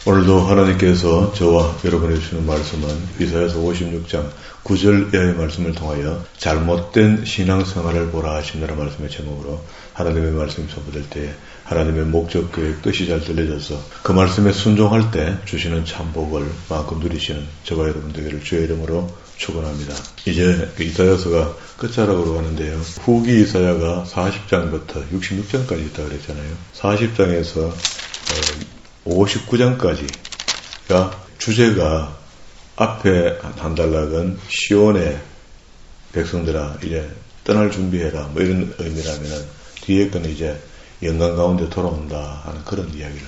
오늘도 하나님께서 저와 여러분에게 주시는 말씀은 이사야서 56장 9절 이하의 말씀을 통하여 잘못된 신앙생활을 보라 하신다는 말씀의 제목으로 하나님의 말씀이 선포될 때에 하나님의 목적, 계획, 뜻이 잘 들려져서 그 말씀에 순종할 때 주시는 참복을 마음껏 누리시는 저와 여러분 되기를 주의 이름으로 축원합니다. 이제 이사야서가 끝자락으로 가는데요. 후기 이사야가 40장부터 66장까지 있다고 그랬잖아요. 40장에서 59장까지가 주제가 앞에 한 단락은 시온의 백성들아 이제 떠날 준비해라 뭐 이런 의미라면은 뒤에 거는 이제 영광 가운데 돌아온다 하는 그런 이야기를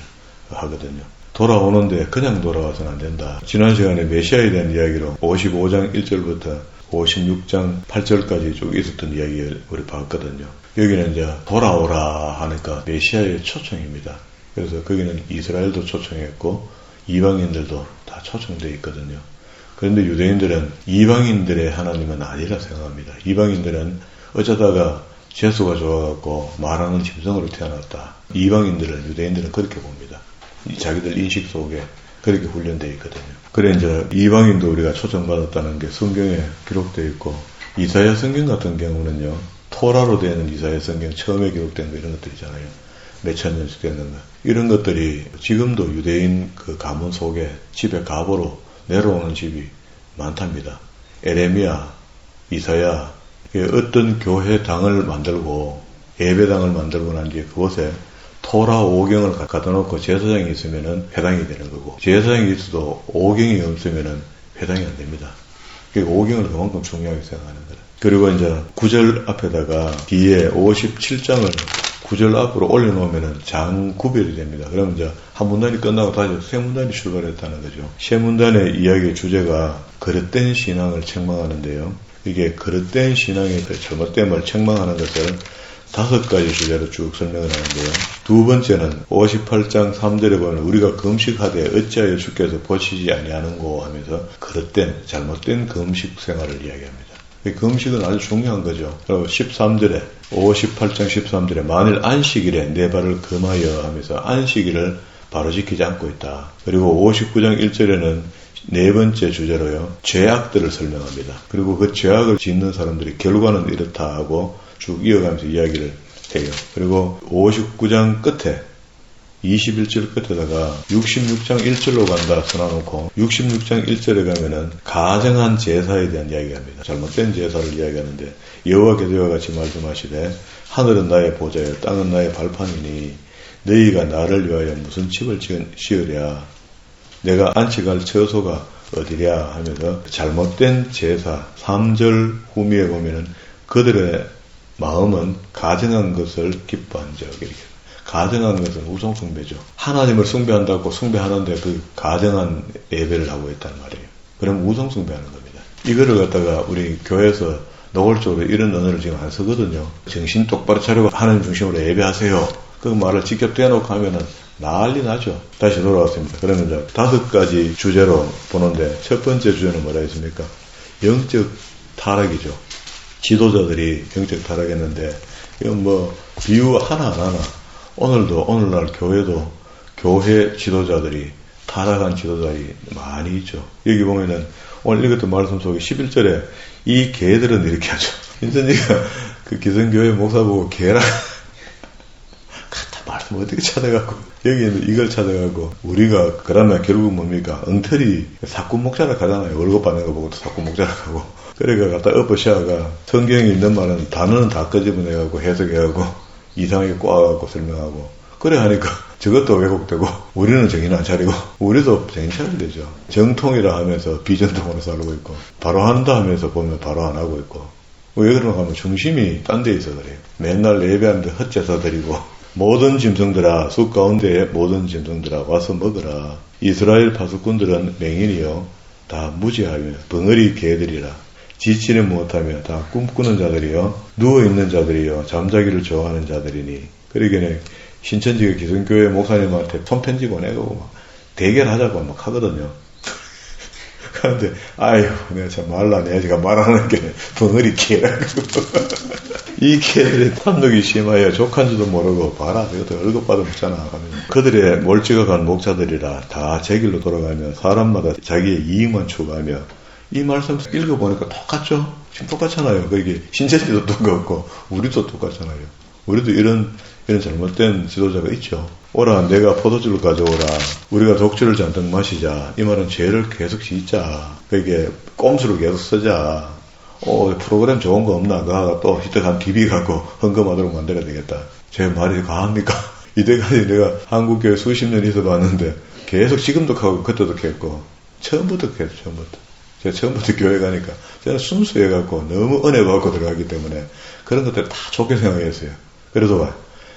하거든요. 돌아오는데 그냥 돌아와서는 안 된다. 지난 시간에 메시아에 대한 이야기로 55장 1절부터 56장 8절까지 쭉 있었던 이야기를 우리 봤거든요. 여기는 이제 돌아오라 하니까 메시아의 초청입니다. 그래서 거기는 이스라엘도 초청했고 이방인들도 다 초청되어 있거든요. 그런데 유대인들은 이방인들의 하나님은 아니라 생각합니다. 이방인들은 어쩌다가 재수가 좋아갖고 말하는 짐승으로 태어났다. 이방인들은, 유대인들은 그렇게 봅니다. 자기들 인식 속에 그렇게 훈련되어 있거든요. 그래 이제 이방인도 우리가 초청받았다는 게 성경에 기록되어 있고, 이사야 성경 같은 경우는요, 토라로 되는 이사야 성경 처음에 기록된 거 이런 것들이잖아요. 몇천 년씩 되는 거. 이런 것들이 지금도 유대인 그 가문 속에 집에 가보로 내려오는 집이 많답니다. 에레미야, 이사야, 어떤 교회당을 만들고 예배당을 만들고 난 뒤에 그곳에 토라 5경을 갖다 놓고 제사장이 있으면은 회당이 되는 거고, 제사장이 있어도 5경이 없으면은 회당이 안 됩니다. 그러니까 5경을 그만큼 중요하게 생각하는 거예요. 그리고 이제 9절 앞에다가 뒤에 57장을 9절 앞으로 올려놓으면은 장 구별이 됩니다. 그러면 이제 한 문단이 끝나고 다시 새 문단이 출발했다는 거죠. 새 문단의 이야기의 주제가 그릇된 신앙을 책망하는데요. 이게 그릇된 신앙의 잘못됨을 책망하는 것을 5가지 주제로 쭉 설명을 하는데요. 두 번째는 58장 3절에 보면 우리가 금식하되 어찌하여 주께서 보시지 아니하는고 하면서 그릇된 잘못된 금식 생활을 이야기합니다. 금식은 아주 중요한 거죠. 그리고 13절에 58장 13절에 만일 안식일에 내 발을 금하여 하면서 안식일을 바로 지키지 않고 있다. 그리고 59장 1절에는 네 번째 주제로요, 죄악들을 설명합니다. 그리고 그 죄악을 짓는 사람들이 결과는 이렇다 하고 쭉 이어가면서 이야기를 해요. 그리고 59장 끝에 21절 끝에다가 66장 1절로 간다 써놔놓고 66장 1절에 가면은 가정한 제사에 대한 이야기를 합니다. 잘못된 제사를 이야기하는데 여호와께서 같이 말씀하시되 하늘은 나의 보좌여 땅은 나의 발판이니 너희가 나를 위하여 무슨 집을 지으랴 내가 안식할 처소가 어디랴 하면서 잘못된 제사 3절 후미에 보면은 그들의 마음은 가정한 것을 기뻐한 적 이렇게 가정한 것은 우상 숭배죠. 하나님을 숭배한다고 숭배하는데 그 가정한 예배를 하고 있단 말이에요. 그럼 우상 숭배하는 겁니다. 이거를 갖다가 우리 교회에서 노골적으로 이런 언어를 지금 안 쓰거든요. 정신 똑바로 차리고 하나님 중심으로 예배하세요. 그 말을 직접 떼어놓고 하면은 난리 나죠. 다시 돌아왔습니다. 그러면 이제 5가지 주제로 보는데 첫 번째 주제는 뭐라 했습니까? 영적 타락이죠. 지도자들이 영적 타락했는데 이건 뭐 비유 하나 안 하나 오늘도 오늘날 교회도 교회 지도자들이 타락한 지도자들이 많이 있죠. 여기 보면은 오늘 읽었던 말씀 속에 11절에 이 개들은 이렇게 하죠. 인선이가 그 기성교회 목사 보고 개라 갖다 말씀 어떻게 찾아가고 여기는 이걸 찾아가고 우리가 그러면 결국 뭡니까? 엉터리 사꾼 목자락 하잖아요. 월급 받는 거 보고도 사꾼 목자락 하고 그러니까 갖다 엎어시아가 성경에 있는 말은 단어는 다 끄집어내가고 해석해가고 이상하게 꼬아갖고 설명하고 그래 하니까 저것도 왜곡되고 우리는 정신 안 차리고 우리도 정신 차리면 되죠. 정통이라 하면서 비정통으로 살고 있고 바로 한다 하면서 보면 바로 안 하고 있고 왜 그런가 하면 중심이 딴 데 있어 그래요. 맨날 예배하는데 헛제사 드리고 모든 짐승들아 숲 가운데에 모든 짐승들아 와서 먹으라. 이스라엘 파수꾼들은 맹인이요 다 무지하며 벙어리 개들이라. 지치는 못하며 다 꿈꾸는 자들이요 누워있는 자들이요 잠자기를 좋아하는 자들이니. 그러기에 신천지가 기성교회 목사님한테 손편지 보내고 막 대결하자고 막 하거든요. 그런데 아이고 내가 참 말라 내가 말하는 게 벙어리 개라고 이 개들이 탐욕이 심하여 족한지도 모르고 봐라 이것도 월급 받아먹잖아 하면 그들의 몰찍어간 목자들이라 다 제 길로 돌아가며 사람마다 자기의 이익만 추구하며 이 말씀 읽어보니까 똑같죠? 지금 똑같잖아요. 그게 신체지도 똑같고 우리도 똑같잖아요. 우리도 이런 잘못된 지도자가 있죠. 오라 내가 포도주를 가져오라. 우리가 독주를 잔뜩 마시자. 이 말은 죄를 계속 짓자. 그게 꼼수를 계속 쓰자. 프로그램 좋은 거 없나? 그가 또 히트한 TV 갖고 헌금하도록 만들어야 되겠다. 제 말이 과합니까? 이때까지 내가 한국교회 수십 년 있어봤는데 계속 지금도 하고 그때도 했고 처음부터 했죠. 제가 처음부터 교회 가니까 저는 순수해갖고 너무 은혜 받고 들어가기 때문에 그런 것들 다 좋게 생각했어요. 그래도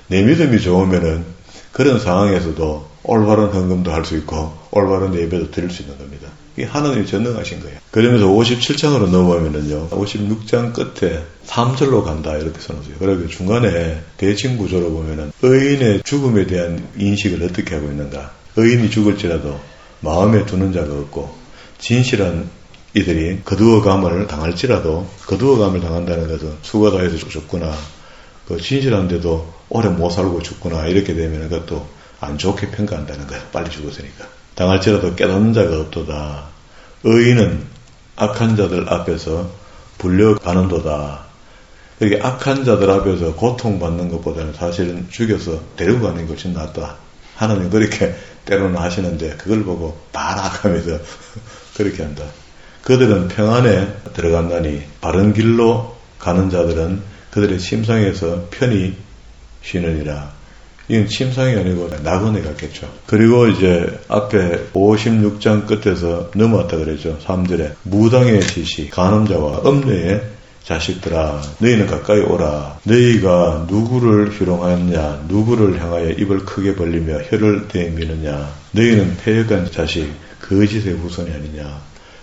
내 믿음이 좋으면은 그런 상황에서도 올바른 헌금도 할 수 있고 올바른 예배도 드릴 수 있는 겁니다. 이게 하나님이 전능하신 거예요. 그러면서 57장으로 넘어가면은요, 56장 끝에 3절로 간다 이렇게 써놓으세요. 그리고 중간에 대칭 구조로 보면은 의인의 죽음에 대한 인식을 어떻게 하고 있는가. 의인이 죽을지라도 마음에 두는 자가 없고 진실한 이들이 거두어감을 당할지라도 거두어감을 당한다는 것은 수가 다해서 죽구나. 그 진실한데도 오래 못 살고 죽구나. 이렇게 되면 그것도 안 좋게 평가한다는 거야. 빨리 죽었으니까. 당할지라도 깨닫는 자가 없도다. 의인은 악한 자들 앞에서 불려가는도다. 이렇게 악한 자들 앞에서 고통받는 것보다는 사실은 죽여서 데리고 가는 게 훨씬 낫다. 하나님 그렇게 때로는 하시는데 그걸 보고 발악하면서 그렇게 한다. 그들은 평안에 들어간다니 바른 길로 가는 자들은 그들의 침상에서 편히 쉬느니라. 이건 침상이 아니고 낙원에 갔겠죠. 그리고 이제 앞에 56장 끝에서 넘어왔다 그랬죠. 3절에 무당의 지시 간음자와 음녀의 자식들아 너희는 가까이 오라. 너희가 누구를 희롱하였냐 누구를 향하여 입을 크게 벌리며 혀를 대미느냐 너희는 패역한 자식 거짓의 후손이 아니냐.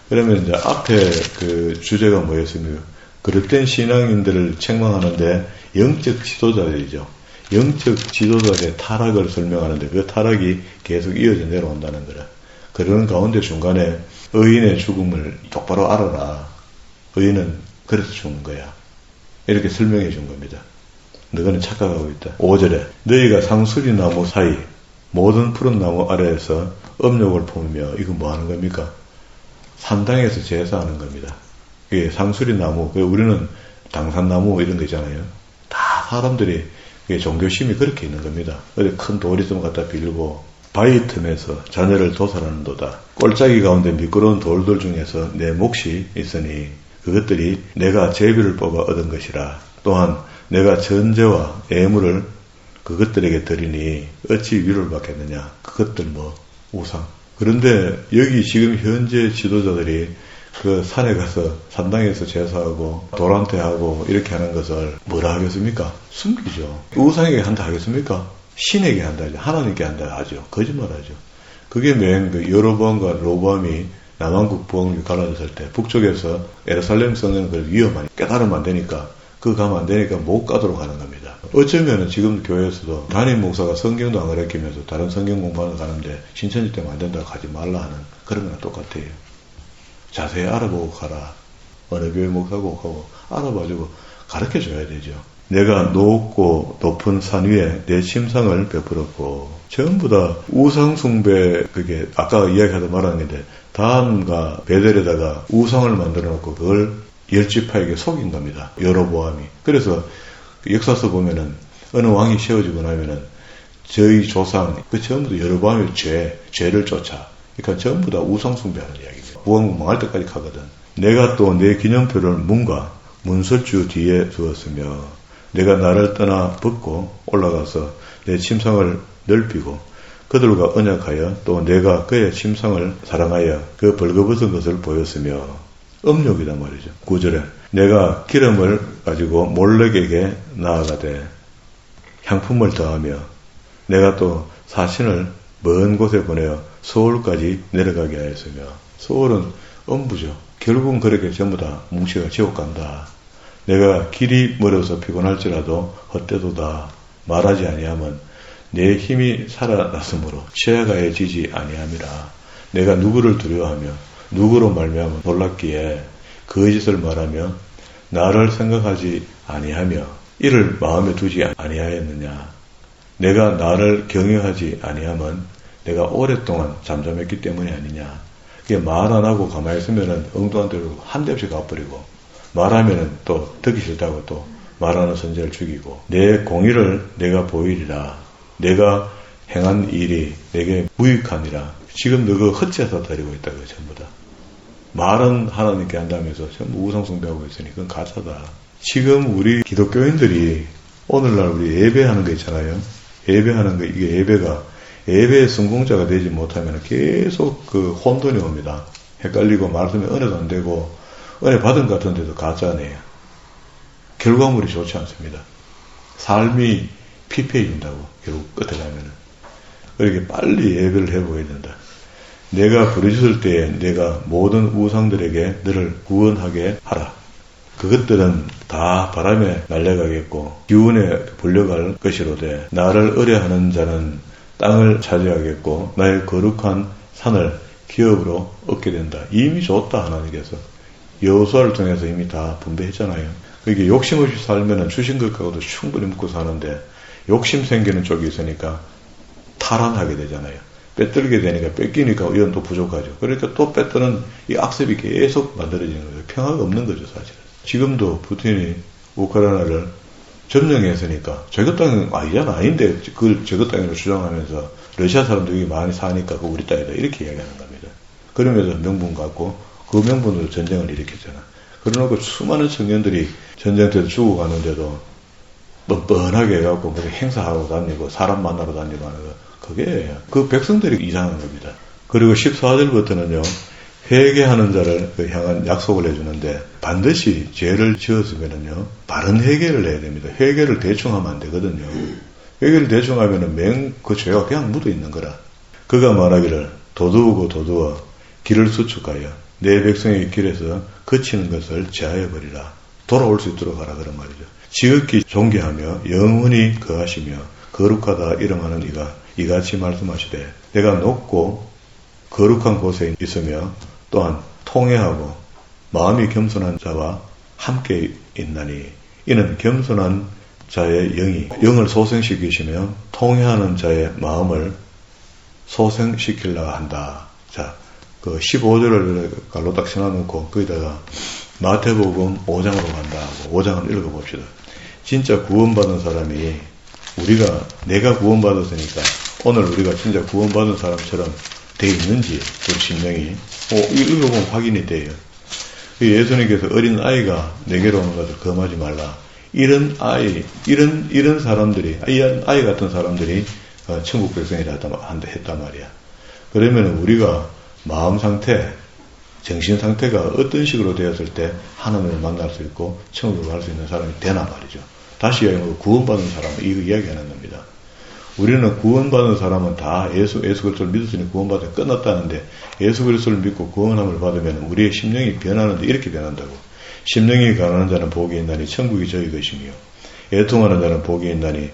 그러면 이제 앞에 그 주제가 뭐였습니까? 그릇된 신앙인들을 책망하는데 영적 지도자들이죠. 영적 지도자의 타락을 설명하는데 그 타락이 계속 이어져 내려온다는 거라. 그러는 가운데 중간에 의인의 죽음을 똑바로 알아라. 의인은 그래서 죽는 거야. 이렇게 설명해 준 겁니다. 너희는 착각하고 있다. 5절에 너희가 상수리 나무 사이 모든 푸른 나무 아래에서 음욕을 품으며 이거 뭐 하는 겁니까? 산당에서 제사하는 겁니다. 이게 상수리 나무, 우리는 당산나무 이런 거 있잖아요. 다 사람들이 종교심이 그렇게 있는 겁니다. 어디 큰 돌이좀 갖다 빌고 바위 틈에서 자녀를 도살하는도다. 꼴짜기 가운데 미끄러운 돌들 중에서 내 몫이 있으니 그것들이 내가 제비를 뽑아 얻은 것이라. 또한 내가 전제와 애물을 그것들에게 드리니 어찌 위로를 받겠느냐. 그것들 우상. 그런데 여기 지금 현재 지도자들이 그 산에 가서 산당에서 제사하고 돌한테 하고 이렇게 하는 것을 뭐라 하겠습니까? 숨기죠. 우상에게 한다 하겠습니까? 신에게 한다 하죠. 하나님께 한다 하죠. 거짓말하죠. 그게 맨 그 여로보암과 로보암이 남한국 부흥이 갈라졌을 때 북쪽에서 예루살렘 성은 그 위험하니 깨달으면 안 되니까 그거 가면 안 되니까 못 가도록 하는 겁니다. 어쩌면 지금 교회에서도 담임 목사가 성경도 안 가르치면서 다른 성경 공부하러 가는데 신천지 때문에 안 된다고 가지 말라 하는 그런 거랑 똑같아요. 자세히 알아보고 가라. 어느 교회 목사고 하고 알아봐주고 가르쳐줘야 되죠. 내가 높고 높은 산 위에 내 침상을 베풀었고 전부 다 우상숭배 그게 아까 이야기하다 말았는데 다음과 베델에다가 우상을 만들어 놓고 그걸 열지파에게 속인 겁니다. 여로보암이. 그래서 역사서 보면은 어느 왕이 세워지고 나면은 저희 조상 그 전부 다 여로보암의 죄를 쫓아. 그러니까 전부 다 우상숭배하는 이야기죠. 부왕국 망할 때까지 가거든. 내가 또 내 기념표를 문과 문설주 뒤에 두었으며 내가 나를 떠나 벗고 올라가서 내 침상을 넓히고 그들과 언약하여 또 내가 그의 침상을 사랑하여 그 벌거벗은 것을 보였으며 음욕이단 말이죠. 9절에 내가 기름을 가지고 몰렉에게 나아가되 향품을 더하며 내가 또 사신을 먼 곳에 보내어 소울까지 내려가게 하였으며 소울은 음부죠. 결국은 그렇게 전부 다 뭉치가 지옥 간다. 내가 길이 멀어서 피곤할지라도 헛되도다. 말하지 아니하면 내 힘이 살아났으므로 취하가해지지 아니함이라. 내가 누구를 두려워하며 누구로 말미암아 놀랍기에 거짓을 말하며 나를 생각하지 아니하며 이를 마음에 두지 아니하였느냐. 내가 나를 경외하지 아니하면 내가 오랫동안 잠잠했기 때문이 아니냐. 그게 말 안 하고 가만히 있으면은 엉뚱한 대로 한 대 없이 가버리고, 말하면은 또 듣기 싫다고 또 말하는 선제를 죽이고, 내 공의를 내가 보이리라. 내가 행한 일이 내게 무익하니라. 지금 너가 헛죄서 드리고 있다고 전부 다. 말은 하나님께 한다면서 전부 우상숭배하고 있으니 그건 가짜다. 지금 우리 기독교인들이 오늘날 우리 예배하는 거 있잖아요. 예배하는 거, 이게 예배의 성공자가 되지 못하면 계속 그 혼돈이 옵니다. 헷갈리고 말씀에 은혜도 안 되고, 은혜 받은 것 같은데도 가짜네요. 결과물이 좋지 않습니다. 삶이 피폐해진다고, 결국 끝에 가면은. 그렇게 빨리 예배를 해보아야 된다. 내가 부르짖을 때에 내가 모든 우상들에게 너를 구원하게 하라. 그것들은 다 바람에 날려가겠고 기운에 불려갈 것이로되 나를 의뢰하는 자는 땅을 차지하겠고 나의 거룩한 산을 기업으로 얻게 된다. 이미 줬다 하나님께서. 여호수아를 통해서 이미 다 분배했잖아요. 그게 욕심 없이 살면은 주신 것 갖고도 충분히 먹고 사는데 욕심 생기는 쪽이 있으니까 탈환하게 되잖아요. 빼뜨리게 되니까 뺏기니까 이건 또 부족하죠. 그러니까 또 빼뜨는 이 악습이 계속 만들어지는 거예요. 평화가 없는 거죠, 사실은. 지금도 푸틴이 우크라이나를 점령했으니까 저것 땅은 아닌데 그걸 저것 땅으로 주장하면서 러시아 사람들이 많이 사니까 그 우리 땅이다 이렇게 이야기하는 겁니다. 그러면서 명분 갖고 그 명분으로 전쟁을 일으켰잖아. 그러놓고 수많은 청년들이 전쟁 때 죽어가는데도 뻔뻔하게 해갖고 무슨 행사하고 다니고 사람 만나러 다니고 하는 거 그게 그 백성들이 이상한 겁니다. 그리고 14절부터는요. 회개하는 자를 향한 약속을 해주는데 반드시 죄를 지었으면은요 바른 회개를 해야 됩니다. 회개를 대충 하면 안 되거든요. 회개를 대충 하면은 그 죄가 그냥 묻어 있는 거라. 그가 말하기를 도두어 길을 수축하여 내 백성의 길에서 거치는 것을 제하여 버리라. 돌아올 수 있도록 하라 그런 말이죠. 지극히 존귀하며 영원히 거하시며 거룩하다 이름하는 이가 이같이 말씀하시되 내가 높고 거룩한 곳에 있으며 또한 통회하고 마음이 겸손한 자와 함께 있나니 이는 겸손한 자의 영을 소생시키시며 통회하는 자의 마음을 소생시키려 한다. 자, 그 15절을 갈로 딱 써놔놓고 거기다가 마태복음 5장으로 간다 하고 5장을 읽어봅시다. 진짜 구원받은 사람이 내가 구원받았으니까 오늘 우리가 진짜 구원받은 사람처럼 돼 있는지 우리 심령이 읽어보면 확인이 돼요. 예수님께서 어린 아이가 내게로 오는 것을 금하지 말라. 이런 사람들이 아이 같은 사람들이 천국 백성이라 했단 말이야. 그러면 우리가 마음 상태, 정신 상태가 어떤 식으로 되었을 때 하나님을 만날 수 있고 천국을 갈 수 있는 사람이 되나 말이죠. 다시 이야기하면 구원받은 사람은 이거 이야기하는 겁니다. 우리는 구원받은 사람은 다 예수 그리스도를 믿었으니 구원받아 끝났다는데 예수 그리스도를 믿고 구원함을 받으면 우리의 심령이 변하는데 이렇게 변한다고. 심령이 가난한 자는 복이 있나니 천국이 저희 것이며 애통하는 자는 복이 있나니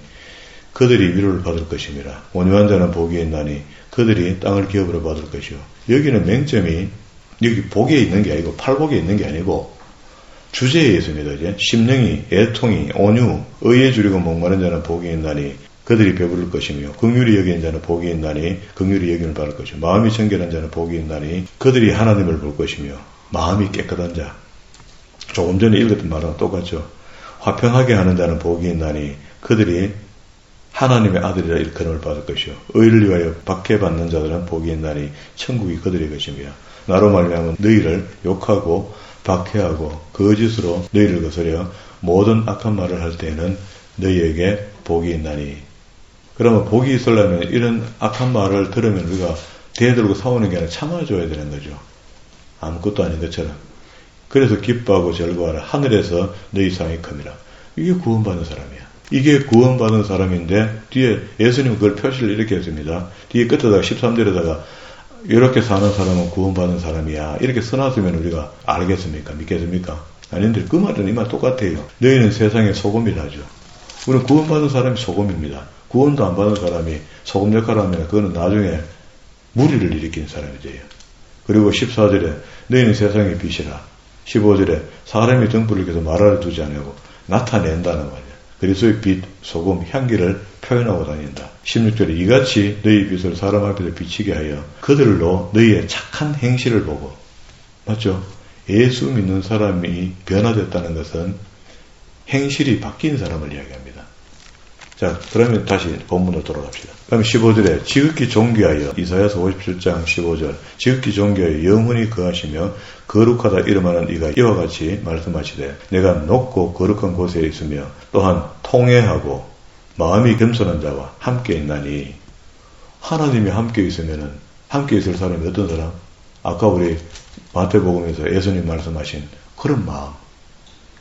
그들이 위로를 받을 것임이라. 온유한 자는 복이 있나니 그들이 땅을 기업으로 받을 것이요. 여기는 맹점이 여기 복에 있는 게 아니고 팔복에 있는 게 아니고 주제에 있습니다. 이제 심령이 애통이 온유 의에 줄이고 목마른 자는 복이 있나니 그들이 배부를 것이며 긍휼히 여기는 자는 복이 있나니 긍휼히 여김을 받을 것이며 마음이 정결한 자는 복이 있나니 그들이 하나님을 볼 것이며 마음이 깨끗한 자 조금 전에 읽었던 말랑 똑같죠. 화평하게 하는 자는 복이 있나니 그들이 하나님의 아들이라 일컬음을 받을 것이요 의를 위하여 박해받는 자들은 복이 있나니 천국이 그들의 것이며 나로 말미암아 너희를 욕하고 박해하고 거짓으로 너희를 거스려 모든 악한 말을 할 때에는 너희에게 복이 있나니. 그러면 복이 있으려면 이런 악한 말을 들으면 우리가 대들고 싸우는 게 아니라 참아줘야 되는 거죠. 아무것도 아닌 것처럼. 그래서 기뻐하고 즐거워하라. 하늘에서 너희 상이 큽니다. 이게 구원받은 사람이야. 이게 구원받은 사람인데 뒤에 예수님은 그걸 표시를 이렇게 했습니다. 뒤에 끝에다가 13절에다가 이렇게 사는 사람은 구원받은 사람이야. 이렇게 써놨으면 우리가 알겠습니까? 믿겠습니까? 아닌데 그 말은 이 말 똑같아요. 너희는 세상의 소금이라죠. 우리는 구원받은 사람이 소금입니다. 구원도 안 받은 사람이 소금 역할을 하면 그거는 나중에 무리를 일으킨 사람이 돼요. 그리고 14절에 너희는 세상의 빛이라. 15절에 사람이 등불을 켜서 말하려 두지 않고 나타낸다는 말이야. 그리스도의 빛, 소금, 향기를 표현하고 다닌다. 16절에 이같이 너희 빛을 사람 앞에서 비치게 하여 그들로 너희의 착한 행실을 보고, 맞죠? 예수 믿는 사람이 변화됐다는 것은 행실이 바뀐 사람을 이야기합니다. 자, 그러면 다시 본문으로 돌아갑시다. 그럼 15절에 지극히 존귀하여, 이사야서 57장 15절, 지극히 존귀하여 영원히 거하시며 거룩하다 이름하는 이가 이와 같이 말씀하시되 내가 높고 거룩한 곳에 있으며 또한 통회하고 마음이 겸손한 자와 함께 있나니. 하나님이 함께 있으면은 함께 있을 사람이 어떤 사람? 아까 우리 마태복음에서 예수님 말씀하신 그런 마음,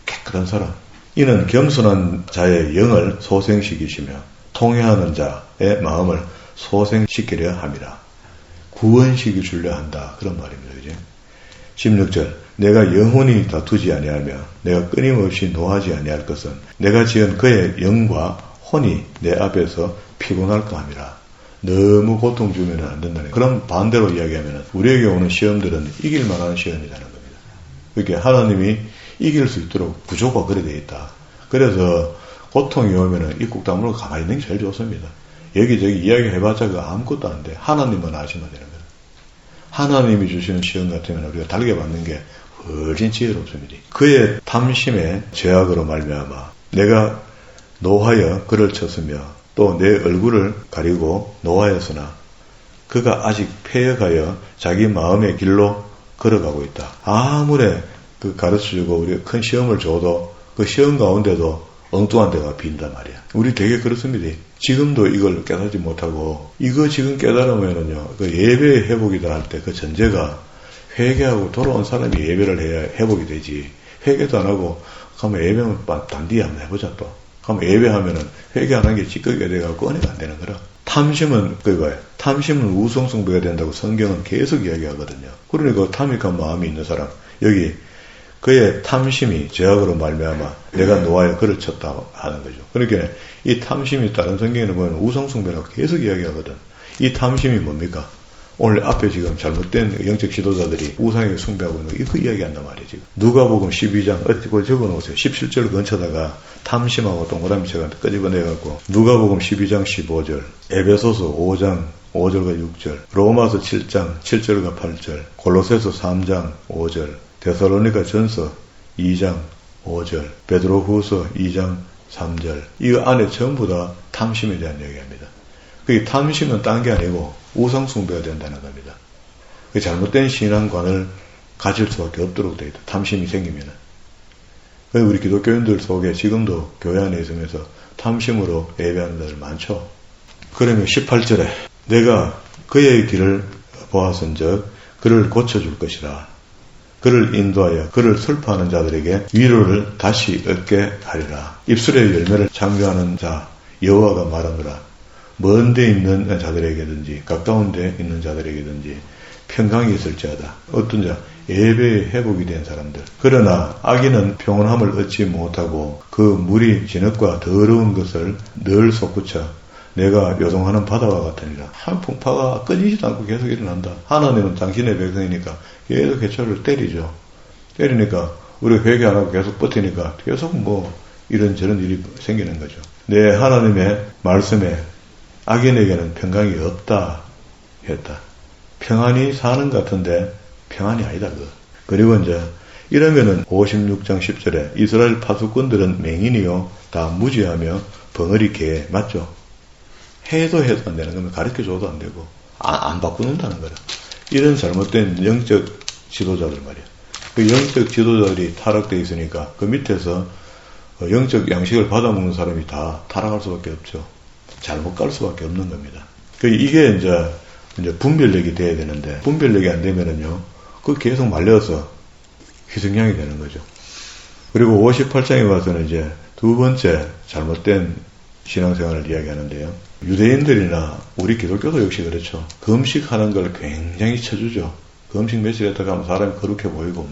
깨끗한 사람. 이는 겸손한 자의 영을 소생시키시며 통회하는 자의 마음을 소생시키려 함이라. 구원시키 주려 한다. 그런 말입니다. 그죠? 16절 내가 영원히 다투지 아니하며 내가 끊임없이 노하지 아니할 것은 내가 지은 그의 영과 혼이 내 앞에서 피곤할까 함이라. 너무 고통 주면 안 된다는 거예요. 그럼 반대로 이야기하면 우리에게 오는 시험들은 이길 만한 시험이라는 겁니다. 그렇게 하나님이 이길 수 있도록 구조가 그래 되어 있다. 그래서 고통이 오면은 입국 다물고 가만히 있는 게 제일 좋습니다. 여기저기 이야기해봤자 그 아무것도 안 돼. 하나님만 아시면 되는 거예요. 하나님이 주시는 시험 같으면 우리가 달게 받는 게 훨씬 지혜롭습니다. 그의 탐심의 죄악으로 말미암아 내가 노하여 그를 쳤으며 또 내 얼굴을 가리고 노하였으나 그가 아직 패역하여 자기 마음의 길로 걸어가고 있다. 아무리 그 가르쳐주고 우리 큰 시험을 줘도 그 시험 가운데도 엉뚱한 데가 빈단 말이야. 우리 되게 그렇습니다. 지금도 이걸 깨닫지 못하고 이거 지금 깨달으면은요 그 예배의 회복이다 할 때 그 전제가 회개하고 돌아온 사람이 예배를 해야 회복이 되지. 회개도 안 하고 가면 예배는 단디 한번 해보자 또. 가면 예배하면은 회개 안 한 게 찌꺼기가 돼가지고 꺼내가 안 되는 거라. 탐심은 그거예요. 탐심은 우성숭배가 된다고 성경은 계속 이야기하거든요. 그러니까 탐닉한 마음이 있는 사람 여기 그의 탐심이 죄악으로 말미암아 내가 노하여 그를 쳤다고 하는 거죠. 그러니까 이 탐심이 다른 성경에는 보면 우상숭배라고 계속 이야기하거든. 이 탐심이 뭡니까? 오늘 앞에 지금 잘못된 영적 지도자들이 우상에게 숭배하고 있는 거 이거 이야기한단 말이에요. 지금 누가복음 12장 어디 적어놓으세요. 17절 근처다가 탐심하고 동그라미 쳐가 끄집어내갖고 누가복음 12장 15절, 에베소서 5장 5절과 6절, 로마서 7장 7절과 8절, 골로새서 3장 5절, 데살로니가 전서 2장 5절, 베드로후서 2장 3절. 이거 안에 전부 다 탐심에 대한 얘기합니다. 그 탐심은 딴 게 아니고 우상숭배가 된다는 겁니다. 그 잘못된 신앙관을 가질 수밖에 없도록 되어 있다. 탐심이 생기면은. 우리 기독교인들 속에 지금도 교회 안에 있으면서 탐심으로 예배하는 자들 많죠. 그러면 18절에 내가 그의 길을 보았은즉 그를 고쳐줄 것이라. 그를 인도하여 그를 슬퍼하는 자들에게 위로를 다시 얻게 하리라. 입술의 열매를 창조하는 자 여호와가 말하노라. 먼 데 있는 자들에게든지 가까운 데 있는 자들에게든지 평강이 있을지어다. 어떤 자? 예배의 회복이 된 사람들. 그러나 악인은 평온함을 얻지 못하고 그 물이 진흙과 더러운 것을 늘 솟구쳐 내가 요동하는 바다와 같으니라. 한 풍파가 끊이지도 않고 계속 일어난다. 하나님은 당신의 백성이니까 계속 해초를 때리죠. 때리니까 우리가 회개 안 하고 계속 버티니까 계속 뭐 이런저런 일이 생기는 거죠. 내 하나님의 말씀에 악인에게는 평강이 없다 했다. 평안히 사는 것 같은데 평안이 아니다. 그리고 이제 이러면은 56장 10절에 이스라엘 파수꾼들은 맹인이요 다 무지하며 벙어리 개 맞죠? 해도 안 되는 거면 가르쳐줘도 안 되고 안 바꾸는다는 거라. 이런 잘못된 영적 지도자들 말이야. 그 영적 지도자들이 타락되어 있으니까 그 밑에서 영적 양식을 받아먹는 사람이 다 타락할 수밖에 없죠. 잘못 갈 수밖에 없는 겁니다. 이게 이제 분별력이 돼야 되는데 분별력이 안 되면은요, 그 계속 말려서 희생양이 되는 거죠. 그리고 58장에 와서는 이제 두 번째 잘못된 신앙생활을 이야기하는데요. 유대인들이나 우리 기독교도 역시 그렇죠. 금식하는 걸 굉장히 쳐주죠. 금식 며칠 했다가 하면 사람이 거룩해 보이고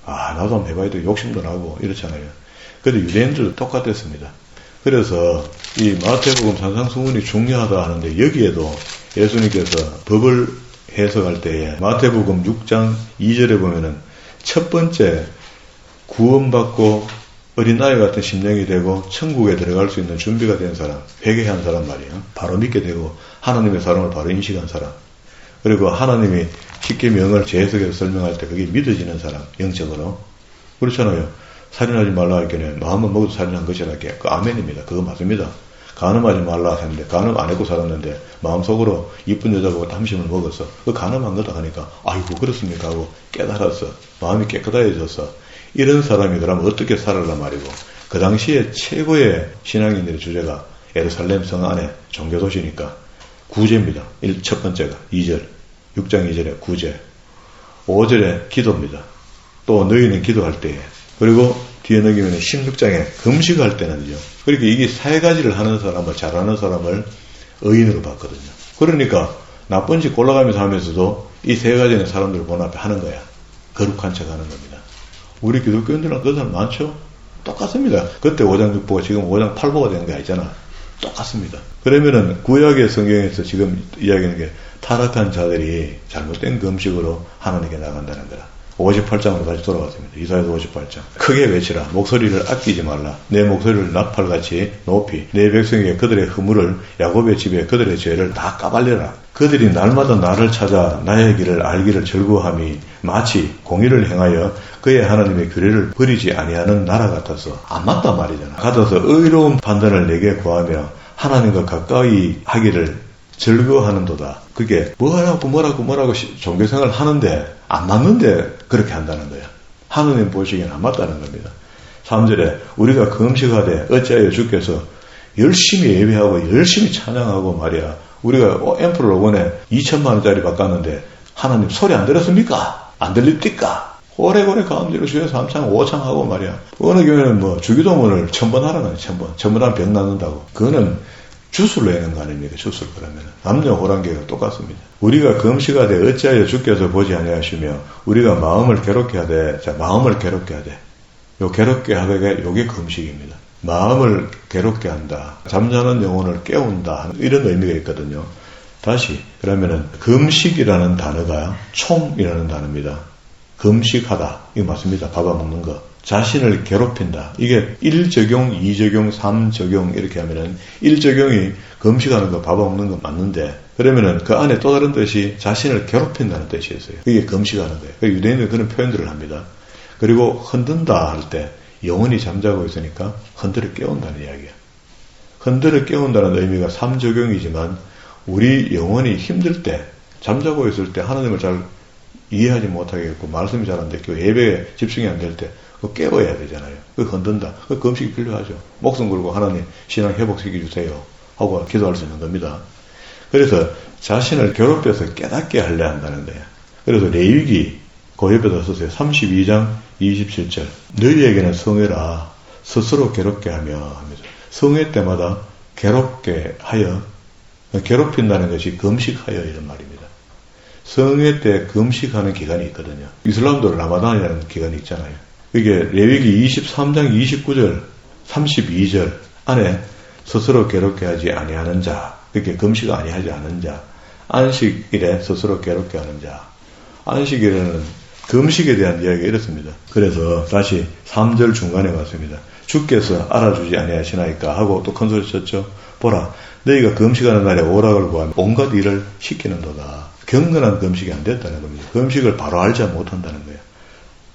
나도 한번 해봐야 돼. 욕심도 나고 이렇잖아요. 근데 유대인들도 똑같았습니다. 그래서 이 마태복음 산상수훈이 중요하다 하는데 여기에도 예수님께서 법을 해석할 때에 마태복음 6장 2절에 보면은 첫 번째 구원받고 어린아이 같은 심령이 되고 천국에 들어갈 수 있는 준비가 된 사람, 회개한 사람 말이에요. 바로 믿게 되고 하나님의 사랑을 바로 인식한 사람. 그리고 하나님이 십계명을 재해석해서 설명할 때 그게 믿어지는 사람, 영적으로. 그렇잖아요. 살인하지 말라 할 경우에 마음은 먹어도 살인한 것이라 할게. 그 아멘입니다. 그거 맞습니다. 간음하지 말라 했는데 간음 안 했고 살았는데 마음속으로 이쁜 여자 보고 탐심을 먹었어. 그 간음한 거다 하니까 아이고 그렇습니까 하고 깨달았어. 마음이 깨끗해졌어. 이런 사람이 그러면 어떻게 살아라 말이고, 그 당시에 최고의 신앙인들의 주제가 예루살렘 성 안에 종교도시니까 구제입니다. 첫 번째가 2절, 6장 2절에 구제, 5절에 기도입니다. 또 너희는 기도할 때에, 그리고 뒤에 넘기면 16장에 금식할 때는요. 그러니까 이게 세 가지를 하는 사람을, 잘하는 사람을 의인으로 봤거든요. 그러니까 나쁜 짓 골라가면서 하면서도 이 세 가지는 사람들을 본 앞에 하는 거야. 거룩한 척 하는 겁니다. 우리 기독교인들은 그런 사람 많죠? 똑같습니다. 그때 5장 6보가 지금 5장 8보가 되는 게 아니잖아. 똑같습니다. 그러면은 구약의 성경에서 지금 이야기하는 게 타락한 자들이 잘못된 금식으로 하나님께 나간다는 거라. 58장으로 다시 돌아갔습니다. 이사야서 58장. 크게 외치라. 목소리를 아끼지 말라. 내 목소리를 나팔같이 높이 내 백성에게 그들의 허물을, 야곱의 집에 그들의 죄를 다 까발려라. 그들이 날마다 나를 찾아 나의 길을 알기를 즐거워함이 마치 공의를 행하여 그의 하나님의 규례를 버리지 아니하는 나라 같아서. 안 맞단 말이잖아. 같아서 의로운 판단을 내게 구하며 하나님과 가까이 하기를 즐거워하는도다. 그게 뭐라고 종교생활을 하는데 안 맞는데 그렇게 한다는 거야. 하느님 보시기엔 안 맞다는 겁니다. 3절에 우리가 금식하되 어찌하여 주께서 열심히 예배하고 열심히 찬양하고 말이야. 우리가 앰플 로건에 2천만 원짜리 바꿨는데 하나님 소리 안 들었습니까? 안 들립니까? 오래오래 가운데로 주여 3창 5창 하고 말이야. 어느 교회는 뭐 주기도문을 1000번 하라는 1000번 하면 병 낫는다고. 그거는 주술로 해는 거 아닙니까? 주술. 그러면 남녀 호랑개가 똑같습니다. 우리가 금식하되 어찌하여 주께서 보지 아니하시며 우리가 마음을 괴롭게 하되. 자, 마음을 괴롭게 하되. 요 괴롭게 하되 요게 금식입니다. 마음을 괴롭게 한다. 잠자는 영혼을 깨운다. 이런 의미가 있거든요. 다시 그러면은 금식이라는 단어가 총이라는 단어입니다. 금식하다. 이거 맞습니다. 밥아먹는 거. 자신을 괴롭힌다. 이게 1적용, 2적용, 3적용 이렇게 하면은 1적용이 금식하는 거, 밥아먹는 거 맞는데, 그러면은 그 안에 또 다른 뜻이 자신을 괴롭힌다는 뜻이었어요. 그게 금식하는 거예요. 유대인들은 그런 표현들을 합니다. 그리고 흔든다 할 때 영혼이 잠자고 있으니까 흔들어 깨운다는 이야기야. 흔들어 깨운다는 의미가 3적용이지만 우리 영혼이 힘들 때, 잠자고 있을 때 하나님을 잘 이해하지 못하겠고 말씀이 잘 안 됐고 예배에 집중이 안 될 때 깨워야 되잖아요. 그 흔든다. 그 금식이 필요하죠. 목숨 걸고 하나님 신앙 회복시켜 주세요 하고 기도할 수 있는 겁니다. 그래서 자신을 괴롭혀서 깨닫게 하려 한다는 거예요. 그래서 레위기 그 옆에다 썼어요. 32장 27절. 너희에게는 성회라 스스로 괴롭게 하며 하면서 성회 때마다 괴롭게 하여, 괴롭힌다는 것이 금식하여 이런 말입니다. 성회 때 금식하는 기간이 있거든요. 이슬람도 라마단이라는 기간이 있잖아요. 이게 레위기 23장 29절 32절 안에 스스로 괴롭게 하지 아니하는 자, 그렇게 금식 아니하지 않은 자, 안식일에 스스로 괴롭게 하는 자. 안식일에는 금식에 대한 이야기가 이렇습니다. 그래서 다시 3절 중간에 왔습니다. 주께서 알아주지 아니하시나이까 하고 또 큰 소리 쳤죠. 보라, 너희가 금식하는 날에 오락을 구하면 온갖 일을 시키는도다. 경건한 금식이 안 됐다는 겁니다. 금식을 바로 알지 못한다는 거예요.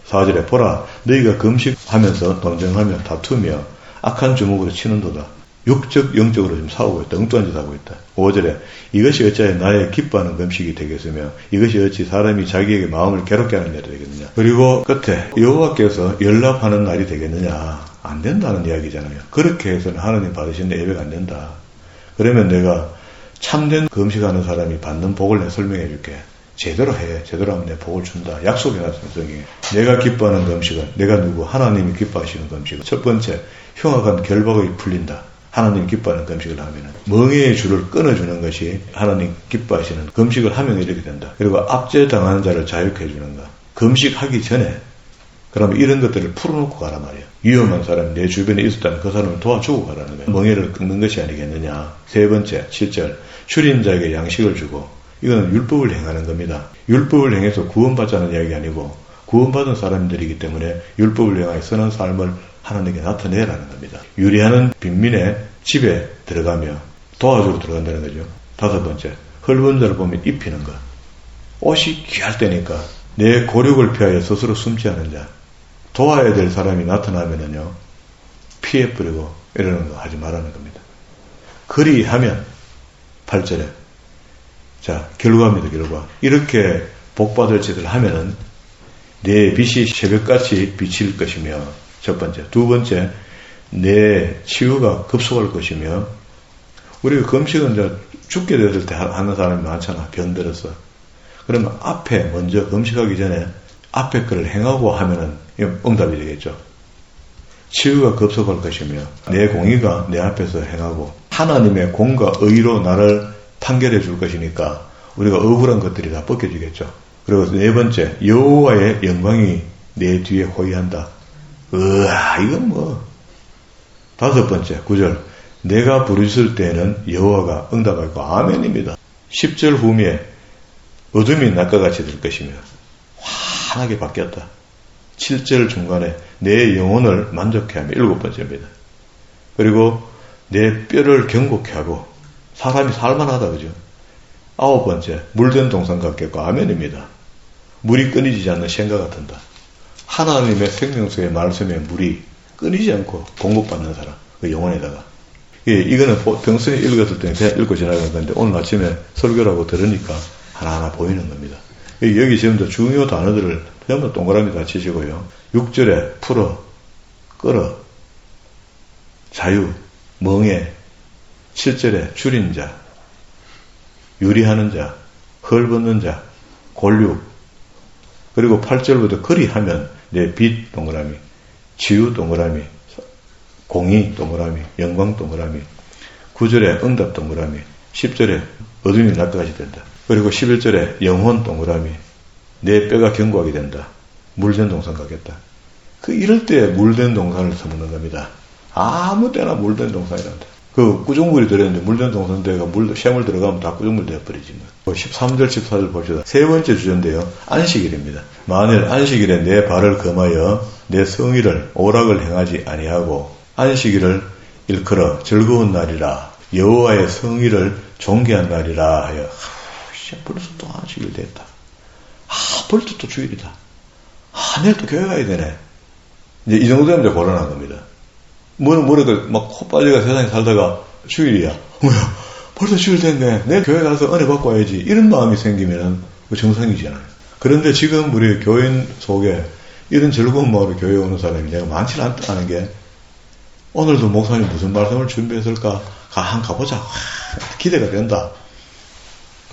4절에 보라, 너희가 금식하면서 논쟁하며 다투며 악한 주먹으로 치는도다. 육적 영적으로 지금 싸우고 있다. 엉뚱한 짓 하고 있다. 5절에 이것이 어찌하여 나의 기뻐하는 금식이 되겠으며 이것이 어찌 사람이 자기에게 마음을 괴롭게 하는 날이 되겠느냐. 그리고 끝에 여호와께서 연락하는 날이 되겠느냐. 안 된다는 이야기잖아요. 그렇게 해서는 하나님 받으신 예배가 안 된다. 그러면 내가 참된 금식하는 사람이 받는 복을 내가 설명해 줄게. 제대로 해. 제대로 하면 내 복을 준다. 약속해놨습니다. 성경에. 내가 기뻐하는 금식은 내가 누구? 하나님이 기뻐하시는 금식은 첫 번째, 흉악한 결박이 풀린다. 하나님 기뻐하는 금식을 하면은 멍에의 줄을 끊어주는 것이 하나님 기뻐하시는 금식을 하면 이렇게 된다. 그리고 압제당하는 자를 자유케 해주는 것. 금식하기 전에 그러면 이런 것들을 풀어놓고 가라 말이야. 위험한 사람이 내 주변에 있었다면 그 사람을 도와주고 가라는 거야. 멍에를 끊는 것이 아니겠느냐. 세 번째, 7절. 줄인 자에게 양식을 주고, 이거는 율법을 행하는 겁니다. 율법을 행해서 구원받자는 이야기 아니고 구원받은 사람들이기 때문에 율법을 행하여 선한 삶을 하나님께 나타내라는 겁니다. 유리하는 빈민의 집에 들어가며 도와주러 들어간다는 거죠. 5번째, 헐벗은 자를 보면 입히는 것. 옷이 귀할 때니까 내 고력을 피하여 스스로 숨지 않은 자, 도와야 될 사람이 나타나면은요 피해버리고 이러는 거 하지 말라는 겁니다. 그리하면 8절에 자 결과입니다. 결과. 이렇게 복받을 짓을 하면은 내 빛이 새벽같이 비칠 것이며 첫 번째. 두 번째, 내 치유가 급속할 것이며 우리가 금식은 이제 죽게 됐을 때 하는 사람이 많잖아. 병들어서. 그러면 앞에 먼저 금식하기 전에 앞에 거를 행하고 하면은 응답이 되겠죠. 치유가 급속할 것이며 내 공의가 내 앞에서 행하고 하나님의 공과 의로 나를 판결해 줄 것이니까 우리가 억울한 것들이 다 벗겨지겠죠. 그리고 네 번째, 여호와의 영광이 내 뒤에 호위한다. 으아, 이건 뭐. 5번째, 9절. 내가 부르짖을 때에는 여호와가 응답하고 아멘입니다. 10절 후미에 어둠이 낮과 같이 될 것이며 환하게 바뀌었다. 7절 중간에 내 영혼을 만족해 하며 7번째입니다. 그리고 내 뼈를 경고케 하고 사람이 살만하다 그죠? 9번째, 물된 동산 같겠고 아멘입니다. 물이 끊이지 않는 생과 같은다. 하나님의 생명수의 말씀에 물이 끊이지 않고 공급받는 사람, 그 영혼에다가. 이거는 평소에 읽었을 때는 그냥 읽고 지나가는 건데 오늘 아침에 설교라고 들으니까 하나하나 보이는 겁니다. 여기 지금 중요 단어들을 전부 동그라미 다 치시고요. 6절에 풀어, 끌어, 자유, 멍해, 7절에 줄인 자, 유리하는 자, 헐벗는 자, 골육, 그리고 8절부터 그리하면 내 빛 동그라미, 치유 동그라미, 공의 동그라미, 영광 동그라미, 9절에 응답 동그라미, 10절에 어둠이 낮까지 된다. 그리고 11절에 영혼 동그라미, 내 뼈가 견고하게 된다. 물된 동산 가겠다. 이럴 때 물된 동산을 써먹는 겁니다. 아무 때나 물된 동산이란다. 꾸중물이 들어있는데 물된 동산대가 샘물 들어가면 다 꾸중물 되어버리지. 13절, 14절 봅시다. 세 번째 주제인데요. 안식일입니다. 만일 안식일에 내 발을 금하여 내 성의를 오락을 행하지 아니하고 안식일을 일컬어 즐거운 날이라 여호와의 성의를 존귀한 날이라 하여 벌써 또 안식일 됐다. 벌써 또 주일이다. 내일 또 교회 가야 되네. 이제 이 정도 되면 이제 곤란한 겁니다. 뭐라도 막 코 빠지가 세상에 살다가 주일이야. 뭐야, 벌써 주일 됐네. 내일 교회 가서 은혜 받고 와야지. 이런 마음이 생기면 정상이잖아요. 그런데 지금 우리 교인 속에 이런 즐거운 마음으로 교회에 오는 사람이 내가 많지 않다는 게 오늘도 목사님 무슨 말씀을 준비했을까? 한번 가보자. 기대가 된다.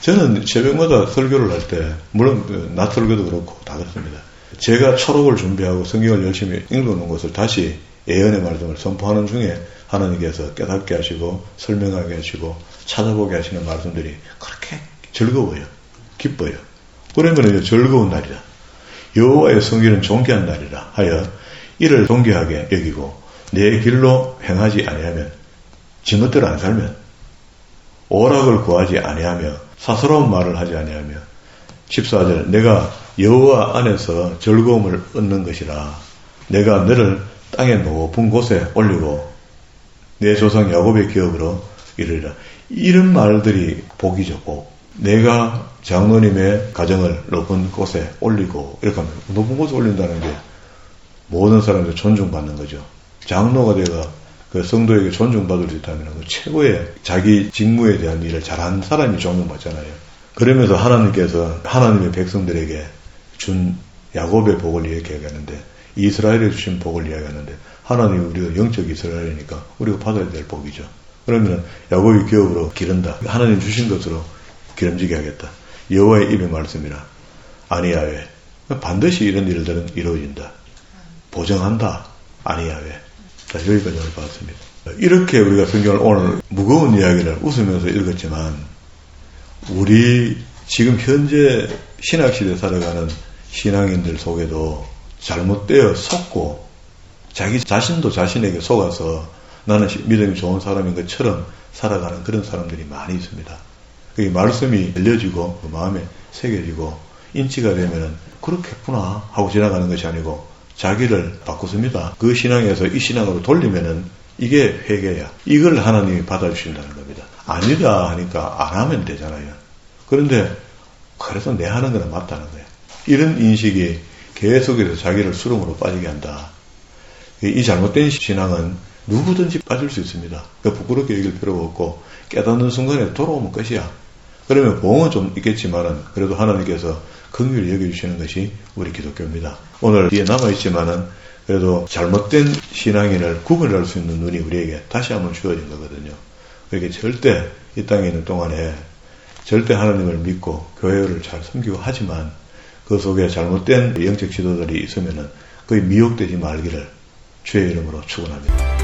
저는 새벽마다 설교를 할 때, 물론 낮 설교도 그렇고 다 그렇습니다. 제가 초록을 준비하고 성경을 열심히 읽어놓은 것을 다시 예언의 말씀을 선포하는 중에 하나님께서 깨닫게 하시고 설명하게 하시고 찾아보게 하시는 말씀들이 그렇게 즐거워요. 기뻐요. 그러면 즐거운 날이다. 여호와의 성기는 존귀한 날이라 하여 이를 존귀하게 여기고 내 길로 행하지 아니하면 지멋대로 안 살면 오락을 구하지 아니하며 사스러운 말을 하지 아니하며 14절 내가 여호와 안에서 즐거움을 얻는 것이라 내가 너를 땅의 높은 곳에 올리고 내 조상 야곱의 기업으로 이르리라. 이런 말들이 복이죠. 복. 내가 장로님의 가정을 높은 곳에 올리고 이렇게 하면 높은 곳에 올린다는 게 모든 사람들 존중받는 거죠. 장로가 내가 그 성도에게 존중받을 수 있다면 그 최고의 자기 직무에 대한 일을 잘한 사람이 존중받잖아요. 그러면서 하나님께서 하나님의 백성들에게 준 야곱의 복을 이야기하는데 이스라엘에 주신 복을 이야기하는데 하나님이 우리가 영적 이스라엘이니까 우리가 받아야 될 복이죠. 그러면 야곱의 기업으로 기른다. 하나님 주신 것으로 기름지게 하겠다. 여호와의 입의 말씀이라 아니야외. 반드시 이런 일들은 이루어진다. 보정한다. 아니야외. 자, 여기까지 오늘 봤습니다. 이렇게 우리가 성경을 오늘 무거운 이야기를 웃으면서 읽었지만 우리 지금 현재 신학시대에 살아가는 신앙인들 속에도 잘못되어 속고 자기 자신도 자신에게 속아서 나는 믿음이 좋은 사람인 것처럼 살아가는 그런 사람들이 많이 있습니다. 그 말씀이 알려지고 그 마음에 새겨지고 인지가 되면은 그렇겠구나 하고 지나가는 것이 아니고 자기를 바꾸습니다. 그 신앙에서 이 신앙으로 돌리면은 이게 회개야. 이걸 하나님이 받아주신다는 겁니다. 아니다 하니까 안 하면 되잖아요. 그런데 그래서 내 하는 거는 맞다는 거야. 이런 인식이 계속해서 자기를 수렁으로 빠지게 한다. 이 잘못된 신앙은 누구든지 빠질 수 있습니다. 그러니까 부끄럽게 여길 필요가 없고 깨닫는 순간에 돌아오면 끝이야. 그러면 보험은 좀 있겠지만은 그래도 하나님께서 긍휼히 여겨주시는 것이 우리 기독교입니다. 오늘 뒤에 남아있지만은 그래도 잘못된 신앙인을 구분할 수 있는 눈이 우리에게 다시 한번 주어진 거거든요. 그렇게 절대 이 땅에 있는 동안에 절대 하나님을 믿고 교회를 잘 섬기고 하지만 그 속에 잘못된 영적 지도들이 있으면은 거의 미혹되지 말기를 주의 이름으로 축원합니다.